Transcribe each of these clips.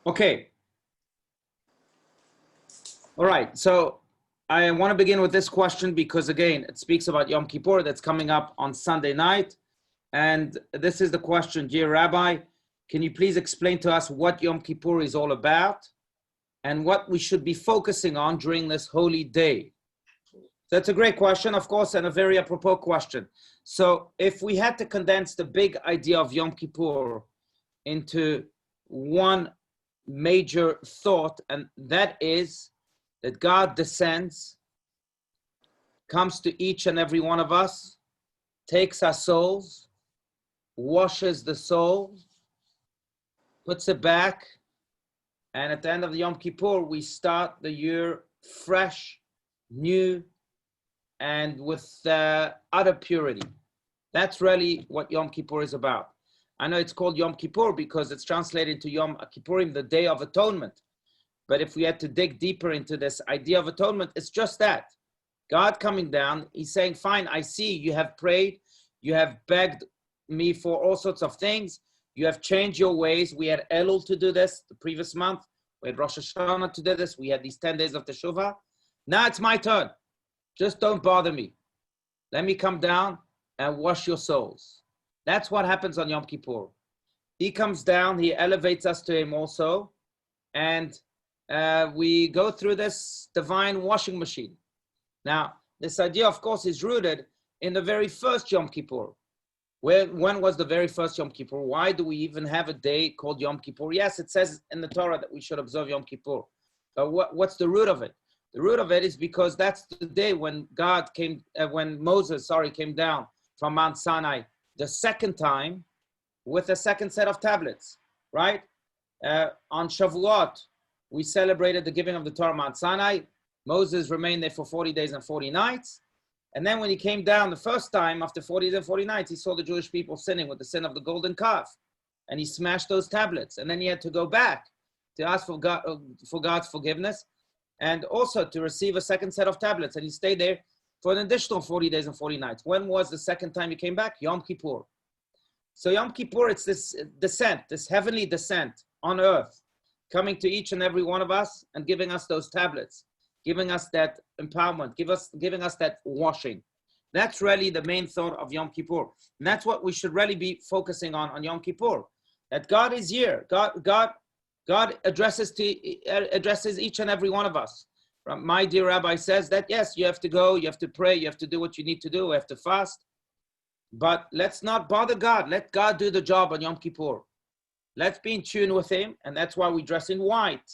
Okay. All right. So I want to begin with this question because, again, it speaks about Yom Kippur that's coming up on Sunday night. And this is the question. Dear Rabbi, can you please explain to us what Yom Kippur is all about and what we should be focusing on during this holy day? That's a great question, of course, and a very apropos question. So if we had to condense the big idea of Yom Kippur into one major thought, and that is that God descends, comes to each and every one of us, takes our souls, washes the soul, puts it back, and at the end of the Yom Kippur, we start the year fresh, new, and with utter purity. That's really what Yom Kippur is about. I know it's called Yom Kippur because it's translated to Yom Kippurim, the Day of Atonement. But if we had to dig deeper into this idea of atonement, it's just that. God coming down, he's saying, fine, I see you have prayed, you have begged me for all sorts of things, you have changed your ways. We had Elul to do this the previous month, we had Rosh Hashanah to do this, we had these 10 days of Teshuvah. Now it's my turn. Just don't bother me. Let me come down and wash your souls. That's what happens on Yom Kippur. He comes down, he elevates us to him also, and we go through this divine washing machine. Now, this idea, of course, is rooted in the very first Yom Kippur. When was the very first Yom Kippur? Why do we even have a day called Yom Kippur? Yes, it says in the Torah that we should observe Yom Kippur. But what's the root of it? The root of it is because that's the day when Moses came down from Mount Sinai the second time with a second set of tablets, right? On Shavuot, we celebrated the giving of the Torah Mount Sinai. Moses remained there for 40 days and 40 nights. And then when he came down the first time, after 40 days and 40 nights, he saw the Jewish people sinning with the sin of the golden calf. And he smashed those tablets. And then he had to go back to ask for God's forgiveness and also to receive a second set of tablets. And he stayed there for an additional 40 days and 40 nights. When was the second time he came back? Yom Kippur. So Yom Kippur, it's this descent, this heavenly descent on earth, coming to each and every one of us and giving us those tablets, giving us that empowerment, giving us that washing. That's really the main thought of Yom Kippur. And that's what we should really be focusing on Yom Kippur. That God is here. God addresses each and every one of us. My dear Rabbi says that, yes, you have to go, you have to pray, you have to do what you need to do, you have to fast. But let's not bother God. Let God do the job on Yom Kippur. Let's be in tune with him, and that's why we dress in white.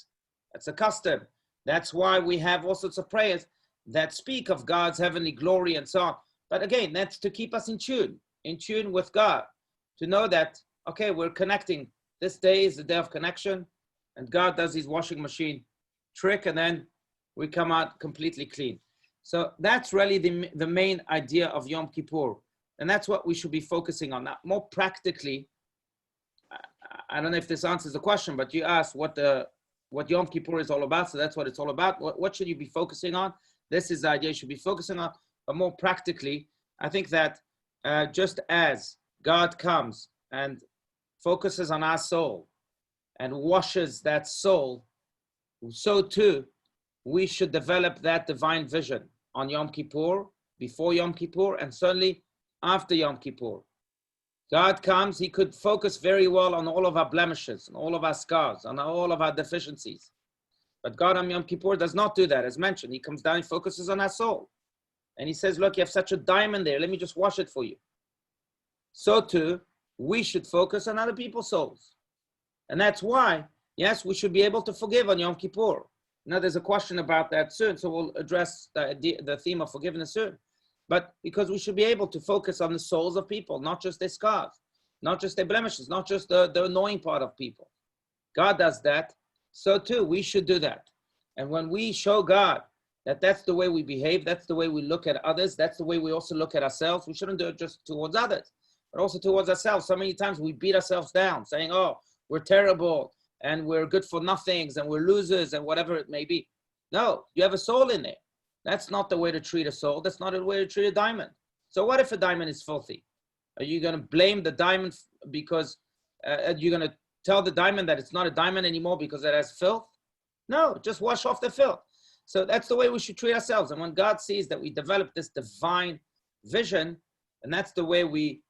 That's a custom. That's why we have all sorts of prayers that speak of God's heavenly glory and so on. But again, that's to keep us in tune with God, to know that, okay, we're connecting. This day is the day of connection, and God does his washing machine trick, and then we come out completely clean. So that's really the main idea of Yom Kippur. And that's what we should be focusing on. Now, more practically, I don't know if this answers the question, but you asked what Yom Kippur is all about. So that's what it's all about. What should you be focusing on? This is the idea you should be focusing on. But more practically, I think that just as God comes and focuses on our soul and washes that soul, so too, we should develop that divine vision on Yom Kippur, before Yom Kippur, and certainly after Yom Kippur. God comes, he could focus very well on all of our blemishes, and all of our scars, on all of our deficiencies. But God on Yom Kippur does not do that. As mentioned, he comes down, he focuses on our soul. And he says, look, you have such a diamond there, let me just wash it for you. So too, we should focus on other people's souls. And that's why, yes, we should be able to forgive on Yom Kippur. Now, there's a question about that soon, so we'll address the theme of forgiveness soon. But because we should be able to focus on the souls of people, not just their scars, not just their blemishes, not just the annoying part of people. God does that, so too, we should do that. And when we show God that that's the way we behave, that's the way we look at others, that's the way we also look at ourselves, we shouldn't do it just towards others, but also towards ourselves. So many times we beat ourselves down, saying, oh, we're terrible, and we're good for nothings, and we're losers, and whatever it may be. No, you have a soul in there. That's not the way to treat a soul. That's not the way to treat a diamond. So what if a diamond is filthy? Are you going to blame the diamond because you're going to tell the diamond that it's not a diamond anymore because it has filth? No, just wash off the filth. So that's the way we should treat ourselves. And when God sees that we develop this divine vision, and that's the way we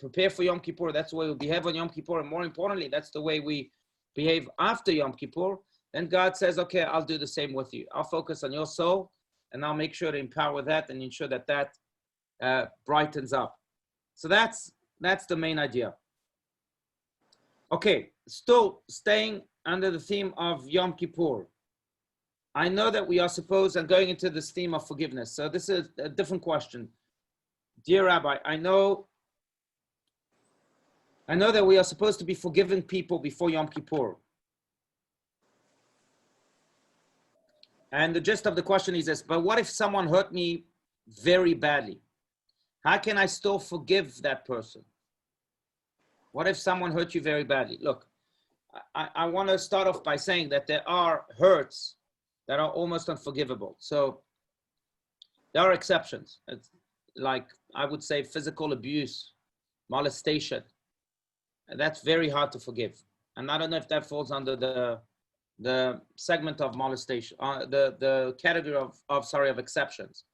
prepare for Yom Kippur, that's the way we behave on Yom Kippur, and more importantly, that's the way we behave after Yom Kippur, then God says, okay, I'll do the same with you. I'll focus on your soul, and I'll make sure to empower that and ensure that that brightens up. So that's the main idea. Okay, still staying under the theme of Yom Kippur. I know that we are supposed, and going into this theme of forgiveness. So this is a different question. Dear Rabbi, I know that we are supposed to be forgiving people before Yom Kippur. And the gist of the question is this, but what if someone hurt me very badly? How can I still forgive that person? What if someone hurt you very badly? Look, I want to start off by saying that there are hurts that are almost unforgivable. So there are exceptions. It's like, I would say, physical abuse, molestation. And that's very hard to forgive. And I don't know if that falls under the segment of molestation, the category of exceptions.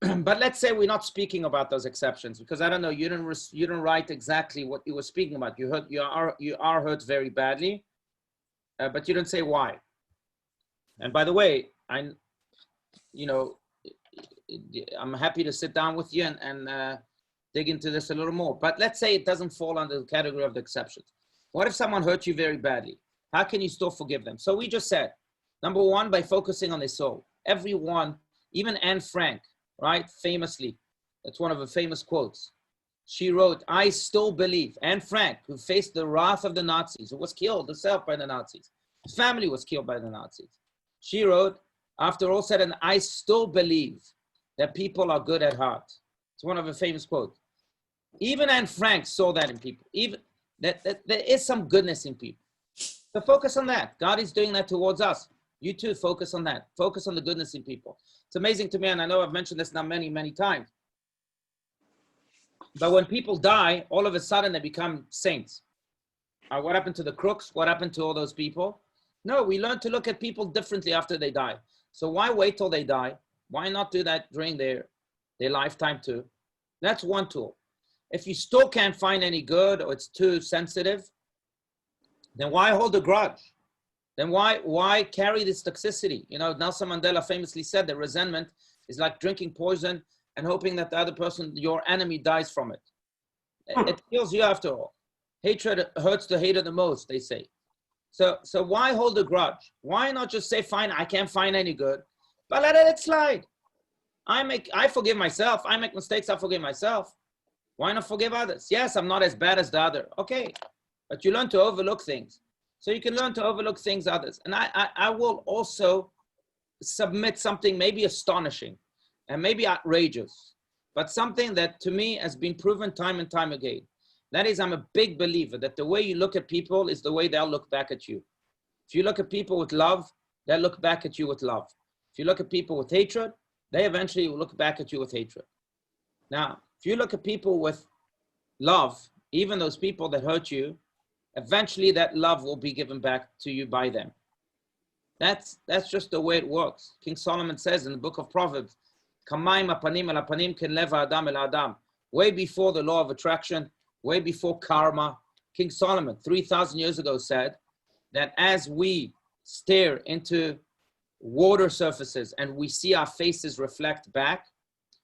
But let's say we're not speaking about those exceptions, because I don't know, you didn't write exactly what you were speaking about. You are hurt very badly, but you didn't say why. And by the way, I'm happy to sit down with you and dig into this a little more. But let's say it doesn't fall under the category of the exceptions. What if someone hurt you very badly? How can you still forgive them? So we just said, number one, by focusing on their soul. Everyone, even Anne Frank, right? Famously, that's one of her famous quotes. She wrote, I still believe. Anne Frank, who faced the wrath of the Nazis, who was killed herself by the Nazis. His family was killed by the Nazis. She wrote, after all said and done, I still believe that people are good at heart. It's one of her famous quotes. Even Anne Frank saw that in people. Even that there is some goodness in people. So focus on that. God is doing that towards us. You too, focus on that. Focus on the goodness in people. It's amazing to me, and I know I've mentioned this now many, many times. But when people die, all of a sudden they become saints. What happened to the crooks? What happened to all those people? No, we learn to look at people differently after they die. So why wait till they die? Why not do that during their lifetime too? That's one tool. If you still can't find any good, or it's too sensitive, then why hold a grudge? Then why carry this toxicity? You know, Nelson Mandela famously said that resentment is like drinking poison and hoping that the other person, your enemy, dies from it. It kills you after all. Hatred hurts the hater the most, they say. So why hold a grudge? Why not just say, fine, I can't find any good, but let it slide. I forgive myself. I make mistakes, I forgive myself. Why not forgive others? Yes, I'm not as bad as the other. Okay, but you learn to overlook things. So you can learn to overlook things others. And I will also submit something maybe astonishing and maybe outrageous, but something that to me has been proven time and time again. That is, I'm a big believer that the way you look at people is the way they'll look back at you. If you look at people with love, they'll look back at you with love. If you look at people with hatred, they eventually will look back at you with hatred. Now, if you look at people with love, even those people that hurt you, eventually that love will be given back to you by them. That's just the way it works. King Solomon says in the book of Proverbs, Kamayim apanim al apanim ken leva adam el adam. Way before the law of attraction, way before karma, King Solomon 3,000 years ago said that as we stare into water surfaces and we see our faces reflect back,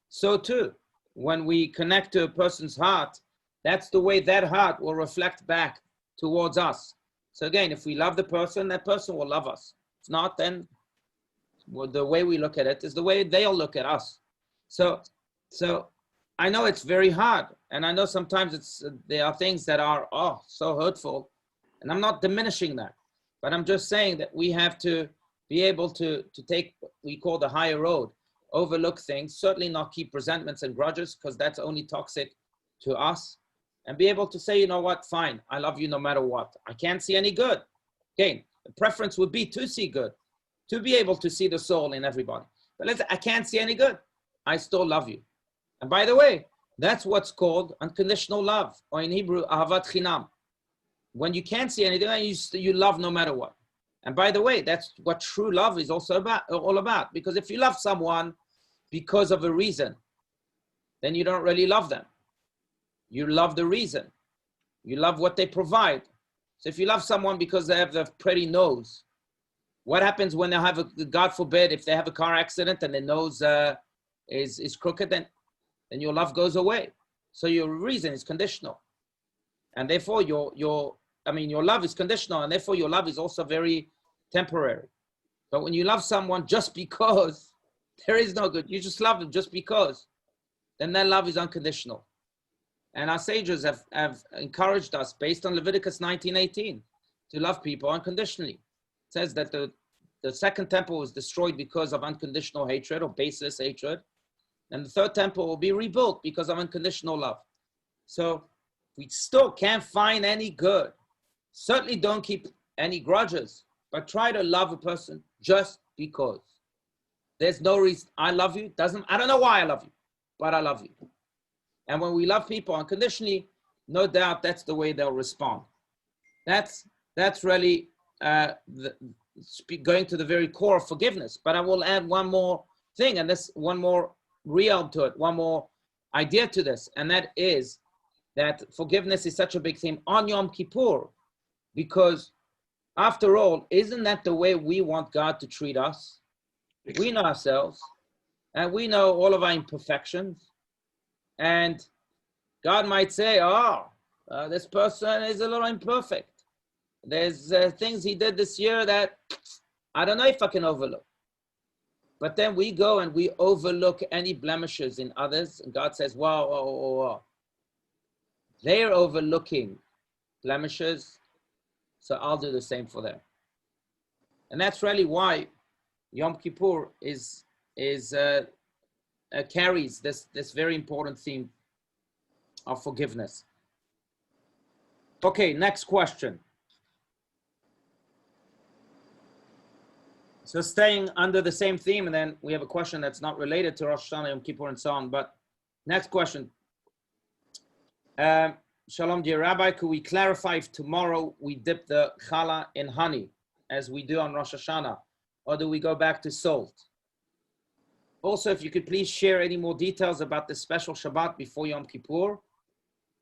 so too, when we connect to a person's heart, that's the way that heart will reflect back towards us. So again, if we love the person, that person will love us. If not, then the way we look at it is the way they'll look at us. So I know it's very hard, and I know sometimes there are things that are so hurtful, and I'm not diminishing that, but I'm just saying that we have to be able to take what we call the higher road, overlook things, certainly not keep resentments and grudges, because that's only toxic to us, and be able to say, you know what, fine, I love you no matter what. I can't see any good. Again, the preference would be to see good, to be able to see the soul in everybody. But I can't see any good. I still love you. And by the way, that's what's called unconditional love, or in Hebrew, ahavat chinam. when you can't see anything, you love no matter what. And by the way, that's what true love is also all about. Because if you love someone because of a reason, then you don't really love them. You love the reason. You love what they provide. So if you love someone because they have a pretty nose, what happens when they have God forbid, if they have a car accident and their nose is crooked, then your love goes away. So your reason is conditional. And therefore your love is conditional, and therefore your love is also very temporary. But when you love someone just because, there is no good, you just love them just because, then that love is unconditional. And our sages have encouraged us, based on Leviticus 19:18, to love people unconditionally. It says that the second temple was destroyed because of unconditional hatred or baseless hatred. And the third temple will be rebuilt because of unconditional love. So we still can't find any good. Certainly don't keep any grudges, but try to love a person just because. There's no reason. I love you. I don't know why I love you, but I love you. And when we love people unconditionally, no doubt that's the way they'll respond. That's really going to the very core of forgiveness. But I will add one more thing, and this one more realm to it, one more idea to this, and that is that forgiveness is such a big theme on Yom Kippur, because after all, isn't that the way we want God to treat us? We know ourselves, and we know all of our imperfections, and God might say, this person is a little imperfect. There's things he did this year that I don't know if I can overlook. But then we go and we overlook any blemishes in others, and God says, wow. They're overlooking blemishes, so I'll do the same for them. And that's really why Yom Kippur carries this very important theme of forgiveness. Okay, next question. So staying under the same theme, and then we have a question that's not related to Rosh Hashanah, Yom Kippur, and so on. But next question. Shalom, dear Rabbi, could we clarify if tomorrow we dip the khala in honey, as we do on Rosh Hashanah, or do we go back to salt? Also, if you could please share any more details about the special Shabbat before Yom Kippur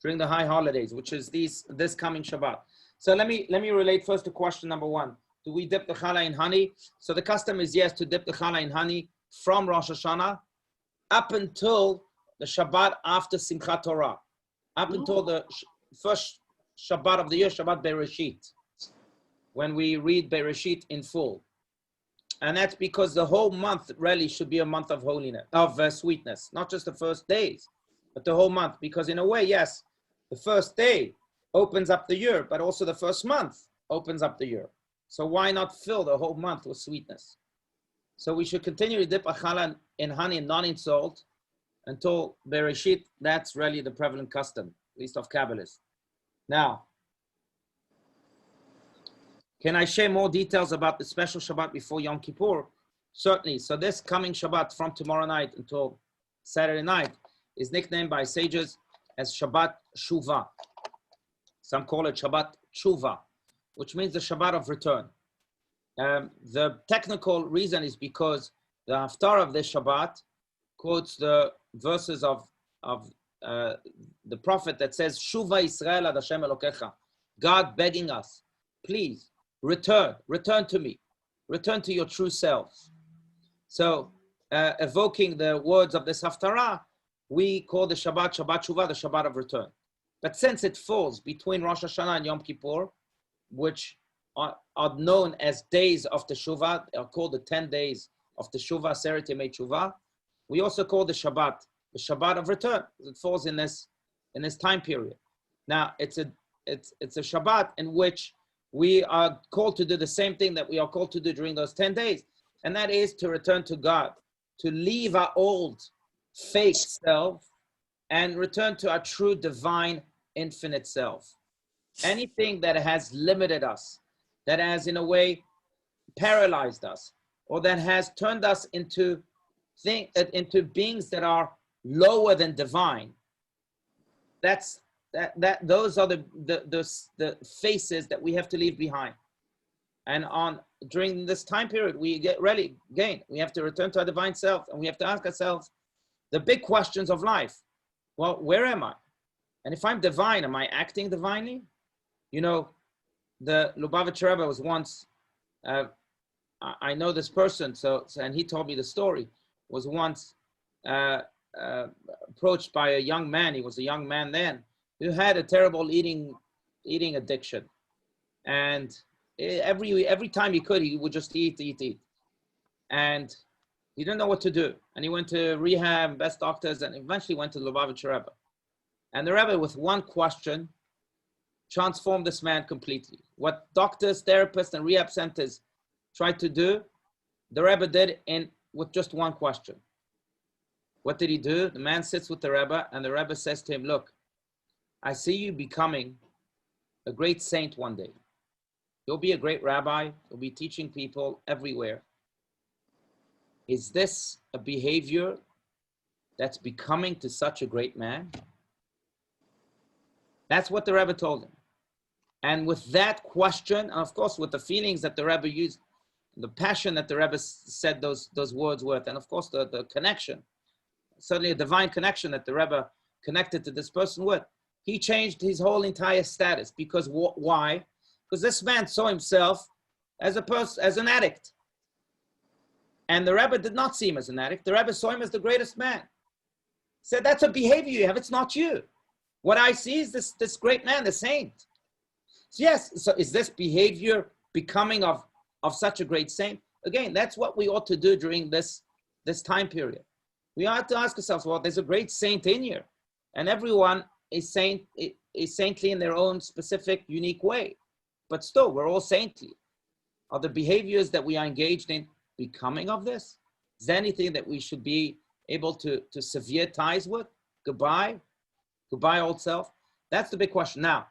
during the high holidays, which is this coming Shabbat. So let me relate first to question number one. Do we dip the challah in honey? So the custom is, yes, to dip the challah in honey from Rosh Hashanah up until the Shabbat after Simchat Torah, up until the first Shabbat of the year, Shabbat Bereshit, when we read Bereshit in full. And that's because the whole month really should be a month of holiness, of sweetness, not just the first days, but the whole month. Because in a way, yes, the first day opens up the year, but also the first month opens up the year. So why not fill the whole month with sweetness? So we should continue to dip a challah in honey, not in salt, until Bereshit. That's really the prevalent custom, at least of Kabbalists. Now, can I share more details about the special Shabbat before Yom Kippur? Certainly. So this coming Shabbat from tomorrow night until Saturday night is nicknamed by sages as Shabbat Shuvah. Some call it Shabbat Tshuva, which means the Shabbat of return. The technical reason is because the Haftarah of this Shabbat quotes the verses of the prophet that says, Shuva Yisrael ad Hashem Elokecha, God begging us, please return to me, return to your true selves. So evoking the words of this Haftarah, we call the Shabbat Shuvah, the Shabbat of return. But since it falls between Rosh Hashanah and Yom Kippur, which are known as days of Teshuvah, are called the 10 days of Teshuvah, Aseret Yemei Teshuvah, we also call the Shabbat of return. It falls in this time period. Now it's a Shabbat in which we are called to do the same thing that we are called to do during those 10 days, and that is to return to God, to leave our old fake self and return to our true divine infinite self. Anything that has limited us, that has in a way paralyzed us, or that has turned us into beings that are lower than divine, that's those are the faces that we have to leave behind. And during this time period, we get ready again. We have to return to our divine self, and we have to ask ourselves the big questions of life. Well, where am I? And if I'm divine, am I acting divinely? You know, the Lubavitcher Rebbe was once, I know this person, and he told me the story, was once approached by a young man. He was a young man then, who had a terrible eating addiction. And every time he could, he would just eat. And he didn't know what to do. And he went to rehab, best doctors, and eventually went to the Lubavitcher Rebbe. And the Rebbe, with one question, transformed this man completely. What doctors, therapists, and rehab centers tried to do, the Rebbe did with just one question. What did he do? The man sits with the Rebbe, and the Rebbe says to him, look, I see you becoming a great saint one day. You'll be a great rabbi. You'll be teaching people everywhere. Is this a behavior that's becoming to such a great man? That's what the Rebbe told him. And with that question, and of course, with the feelings that the Rebbe used, the passion that the Rebbe said those words with, and of course, the connection, certainly a divine connection that the Rebbe connected to this person with, he changed his whole entire status. Because why? Because this man saw himself as an addict. And the Rebbe did not see him as an addict. The Rebbe saw him as the greatest man. He said, that's a behavior you have, it's not you. What I see is this great man, the saint. So yes, so is this behavior becoming of such a great saint? Again, that's what we ought to do during this time period. We ought to ask ourselves, well, there's a great saint in here. And everyone is saintly in their own specific, unique way. But still, we're all saintly. Are the behaviors that we are engaged in becoming of this? Is there anything that we should be able to sever ties with? Goodbye, old self. That's the big question. Now,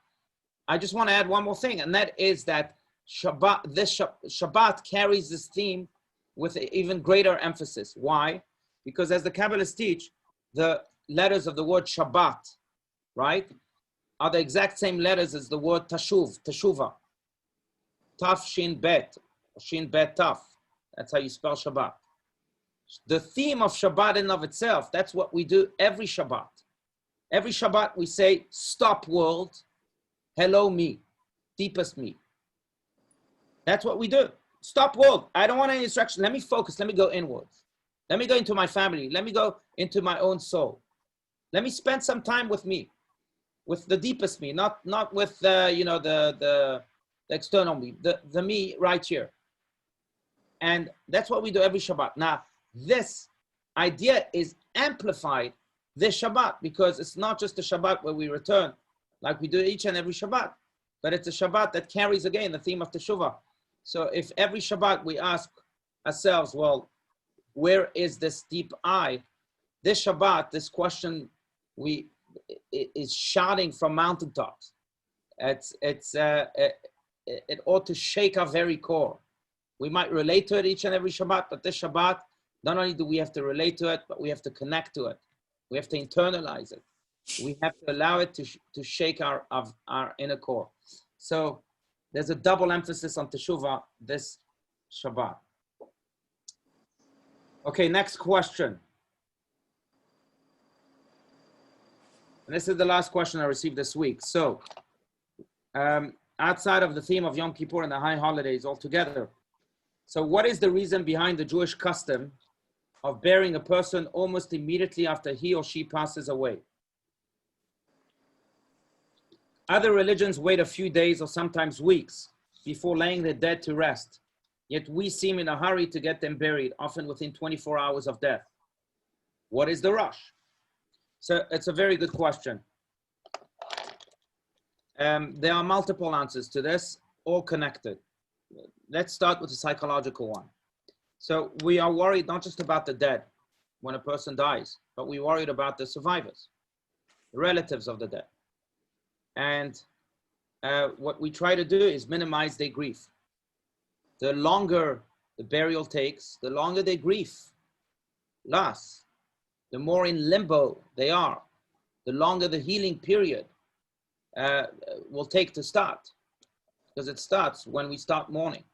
I just want to add one more thing, and that is that Shabbat carries this theme with an even greater emphasis. Why? Because as the Kabbalists teach, the letters of the word Shabbat, right, are the exact same letters as the word Teshuvah. Taf, Shin, Bet, Shin, Bet, Taf. That's how you spell Shabbat. The theme of Shabbat in of itself, that's what we do every Shabbat. Every Shabbat we say, stop world, hello me, deepest me. That's what we do. Stop world. I don't want any distraction. Let me focus. Let me go inwards. Let me go into my family. Let me go into my own soul. Let me spend some time with me, with the deepest me, not with the external me, the me right here. And that's what we do every Shabbat. Now, this idea is amplified this Shabbat because it's not just a Shabbat where we return like we do each and every Shabbat, but it's a Shabbat that carries again the theme of Teshuvah. So if every Shabbat we ask ourselves, well, where is this deep I? This Shabbat, this question is shouting from mountaintops. It ought to shake our very core. We might relate to it each and every Shabbat, but this Shabbat, not only do we have to relate to it, but we have to connect to it. We have to internalize it. We have to allow it to shake our inner core. So there's a double emphasis on Teshuvah this Shabbat. Okay, next question. And this is the last question I received this week. So outside of the theme of Yom Kippur and the high holidays altogether, so what is the reason behind the Jewish custom of burying a person almost immediately after he or she passes away? Other religions wait a few days or sometimes weeks before laying the dead to rest. Yet we seem in a hurry to get them buried, often within 24 hours of death. What is the rush? So it's a very good question. There are multiple answers to this, all connected. Let's start with the psychological one. So we are worried not just about the dead when a person dies, but we're worried about the survivors, the relatives of the dead. And what we try to do is minimize their grief. The longer the burial takes, the longer their grief lasts, the more in limbo they are, the longer the healing period, will take to start, because it starts when we start mourning.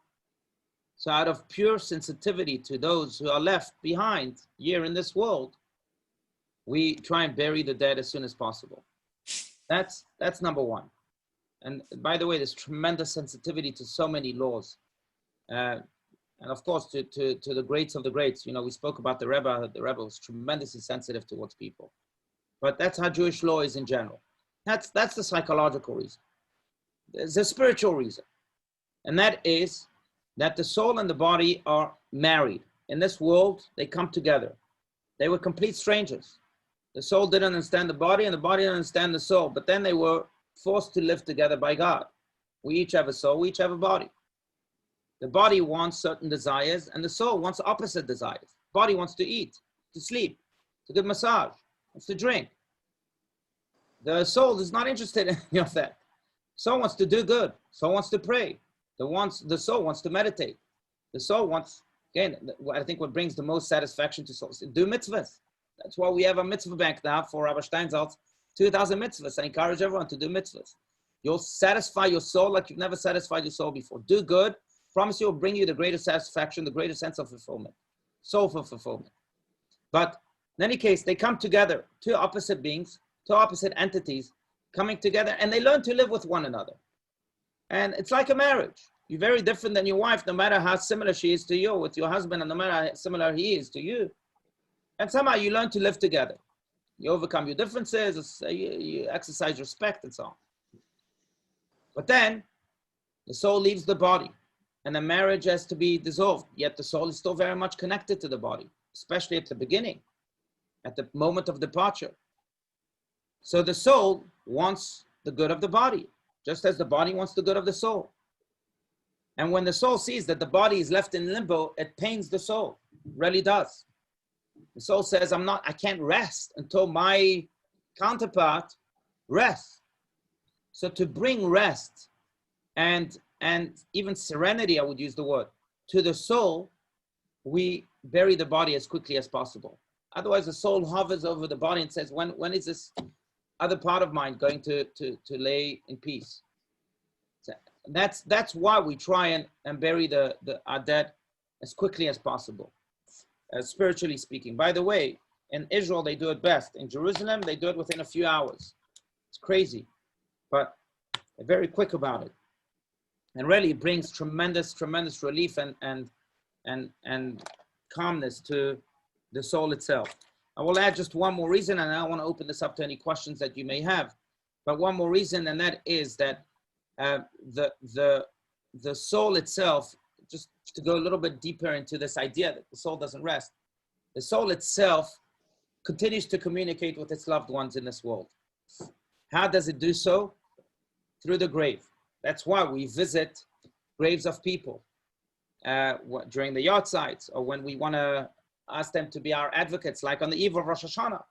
So out of pure sensitivity to those who are left behind here in this world, we try and bury the dead as soon as possible. That's number one. And by the way, there's tremendous sensitivity to so many laws. And of course, to the greats of the greats. We spoke about the Rebbe. The Rebbe was tremendously sensitive towards people. But that's how Jewish law is in general. That's the psychological reason. There's a spiritual reason. And that is that the soul and the body are married. In this world, they come together. They were complete strangers. The soul didn't understand the body, and the body didn't understand the soul. But then they were forced to live together by God. We each have a soul, we each have a body. The body wants certain desires, and the soul wants opposite desires. Body wants to eat, to sleep, to get massage, wants to drink. The soul is not interested in any of that. Soul wants to do good. Soul wants to pray. The soul wants to meditate. The soul wants, again, I think what brings the most satisfaction to souls is do mitzvahs. That's why we have a mitzvah bank now for Rabbi Steinsaltz, 2,000 mitzvahs. I encourage everyone to do mitzvahs. You'll satisfy your soul like you've never satisfied your soul before. Do good. Promise you will bring you the greatest satisfaction, the greatest sense of fulfillment, soulful fulfillment. But in any case, they come together, two opposite beings, two opposite entities coming together, and they learn to live with one another. And it's like a marriage. You're very different than your wife, no matter how similar she is to you, with your husband, and no matter how similar he is to you. And somehow you learn to live together. You overcome your differences, you exercise respect, and so on. But then the soul leaves the body, and the marriage has to be dissolved. Yet the soul is still very much connected to the body, especially at the beginning, at the moment of departure. So the soul wants the good of the body, just as the body wants the good of the soul. And when the soul sees that the body is left in limbo, it pains the soul. It really does. The soul says, I can't rest until my counterpart rests. So to bring rest and even serenity, I would use the word, to the soul, we bury the body as quickly as possible. Otherwise, the soul hovers over the body and says, when is this other part of mine going to lay in peace? So that's why we try and bury our dead as quickly as possible, spiritually speaking. By the way, in Israel, they do it best. In Jerusalem, they do it within a few hours. It's crazy, but they're very quick about it. And really it brings tremendous relief and calmness to the soul itself. I will add just one more reason, and I want to open this up to any questions that you may have. But one more reason, and that is that the soul itself, just to go a little bit deeper into this idea that the soul doesn't rest, the soul itself continues to communicate with its loved ones in this world. How does it do so? Through the grave. That's why we visit graves of people during the yahrzeits, or when we want to ask them to be our advocates, like on the eve of Rosh Hashanah,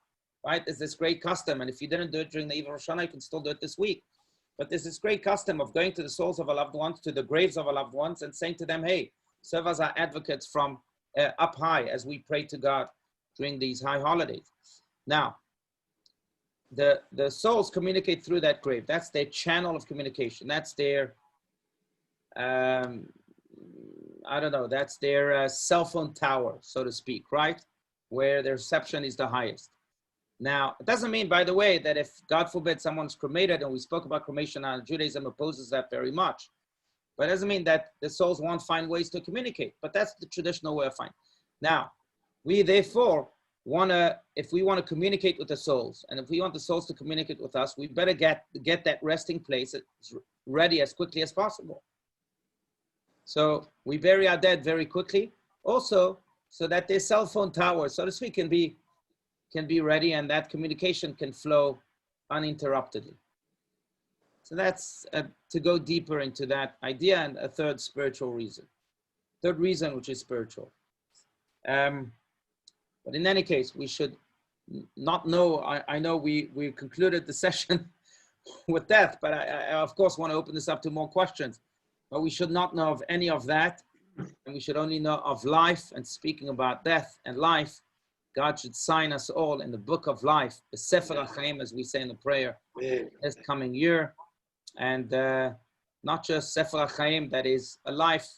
right? There's this great custom, and if you didn't do it during the eve of Rosh Hashanah, you can still do it this week. But there's this great custom of going to the souls of our loved ones, to the graves of our loved ones, and saying to them, hey, serve as our advocates from up high as we pray to God during these high holidays. Now, the souls communicate through that grave. That's their channel of communication. That's their, that's their cell phone tower, so to speak, right? Where their reception is the highest. Now, it doesn't mean, by the way, that if, God forbid, someone's cremated, and we spoke about cremation, Judaism opposes that very much. But it doesn't mean that the souls won't find ways to communicate. But that's the traditional way of finding. Now, we therefore if we want to communicate with the souls, and if we want the souls to communicate with us, we better get that resting place ready as quickly as possible. So we bury our dead very quickly, also so that their cell phone tower, so to speak, can be ready, and that communication can flow uninterruptedly. So that's to go deeper into that idea, and a third reason, which is spiritual. But in any case, we should not know, I know we concluded the session with death, but I of course want to open this up to more questions. But we should not know of any of that, and we should only know of life. And speaking about death and life, God should sign us all in the book of life, the Sefer HaChaim, as we say in the prayer, this coming year. and not just Sefer HaChaim, that is a life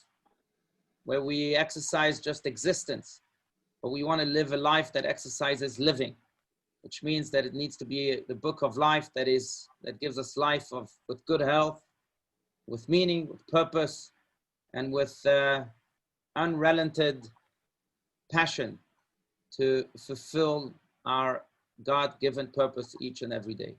where we exercise just existence, but we want to live a life that exercises living, which means that it needs to be the book of life that gives us life with good health, with meaning, with purpose, and with unrelented passion to fulfill our God-given purpose each and every day.